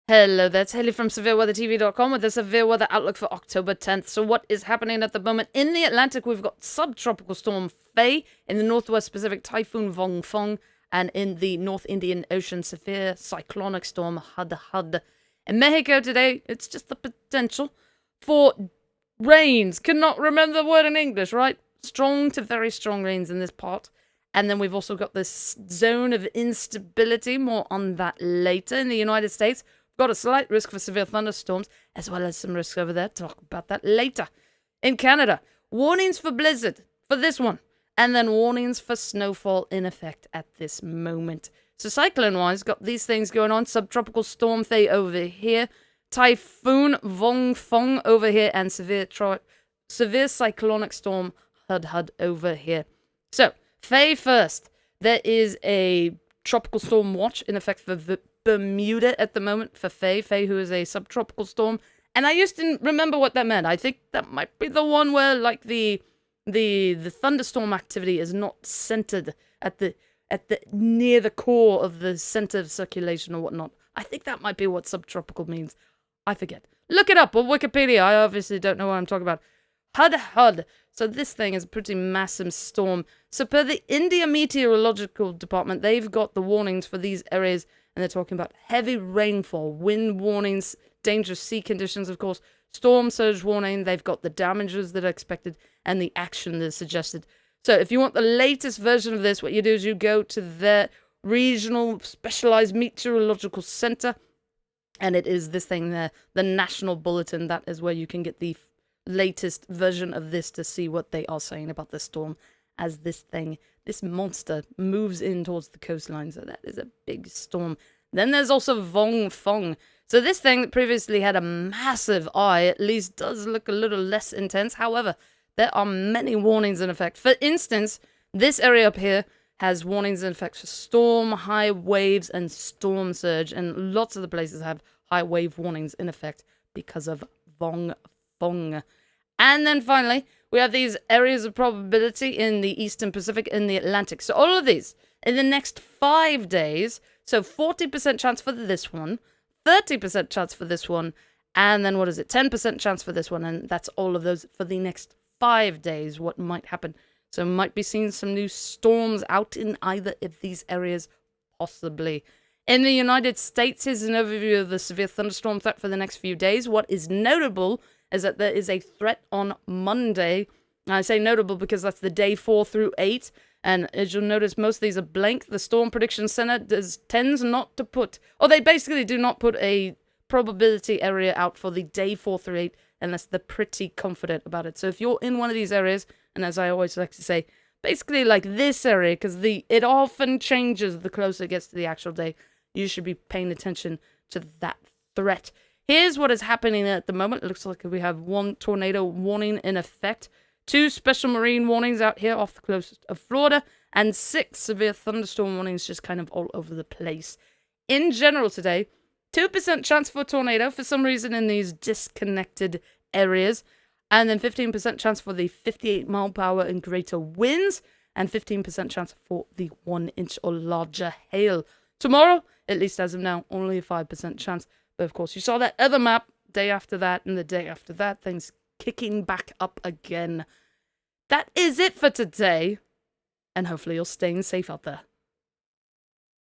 Hello there, it's Hayley from SevereWeatherTV.com with the Severe Weather Outlook for October 10th. So what is happening at the moment? In the Atlantic, we've got subtropical storm Faye, in the Northwest Pacific, Typhoon Vongfong, and in the North Indian Ocean, severe cyclonic storm Hudhud. In Mexico today, it's just the potential for rains. Cannot remember the word in English, right? Strong to very strong rains in this part. And then we've also got this zone of instability. More on that later. In the United States, got a slight risk for severe thunderstorms, as well as some risk over there. Talk about that later. In Canada, warnings for blizzard for this one. And then warnings for snowfall in effect at this moment. So cyclone-wise, got these things going on. Subtropical storm Faye over here. Typhoon Vongfong over here. And severe cyclonic storm Hudhud over here. So, Faye first. There is a tropical storm watch in effect for Bermuda at the moment for Faye. Faye, who is a subtropical storm. And I used to remember what that meant. I think that might be the one where, like, the thunderstorm activity is not centered at the near the core of the center of circulation or whatnot. I think that might be what subtropical means. I forget. Look it up on Wikipedia. I obviously don't know what I'm talking about. Hudhud. So this thing is a pretty massive storm. So per the India Meteorological Department, they've got the warnings for these areas, and they're talking about heavy rainfall, wind warnings, dangerous sea conditions, of course, storm surge warning. They've got the damages that are expected and the action that is suggested. So if you want the latest version of this, what you do is you go to their regional specialized meteorological center, and it is this thing there, the National Bulletin. That is where you can get the latest version of this to see what they are saying about the storm as this monster moves in towards the coastline. So that is a big storm. Then there's also Vongfong. So this thing that previously had a massive eye at least does look a little less intense. However, there are many warnings in effect. For instance, this area up here has warnings in effect for storm, high waves, and storm surge. And lots of the places have high wave warnings in effect because of Vongfong. And then finally, we have these areas of probability in the Eastern Pacific and the Atlantic. So all of these in the next 5 days. So 40% chance for this one, 30% chance for this one, and then what is it? 10% chance for this one. And that's all of those for the next 5 days, what might happen. So might be seeing some new storms out in either of these areas, possibly. In the United States, here's an overview of the severe thunderstorm threat for the next few days. What is notable is that there is a threat on Monday. I say notable because that's the day 4 through 8. And as you'll notice, most of these are blank. The Storm Prediction Center tends not to put, or they basically do not put a probability area out for the day 4 through 8 unless they're pretty confident about it. So if you're in one of these areas, and as I always like to say, basically like this area, because it often changes the closer it gets to the actual day, you should be paying attention to that threat. Here's what is happening at the moment. It looks like we have 1 tornado warning in effect, 2 special marine warnings out here off the coast of Florida, and 6 severe thunderstorm warnings just kind of all over the place. In general today, 2% chance for a tornado for some reason in these disconnected areas, and then 15% chance for the 58 mile per hour and greater winds, and 15% chance for the 1 inch or larger hail. Tomorrow, at least as of now, only a 5% chance. But of course, you saw that other map, day after that, and the day after that, things kicking back up again. That is it for today, and hopefully you're staying safe out there.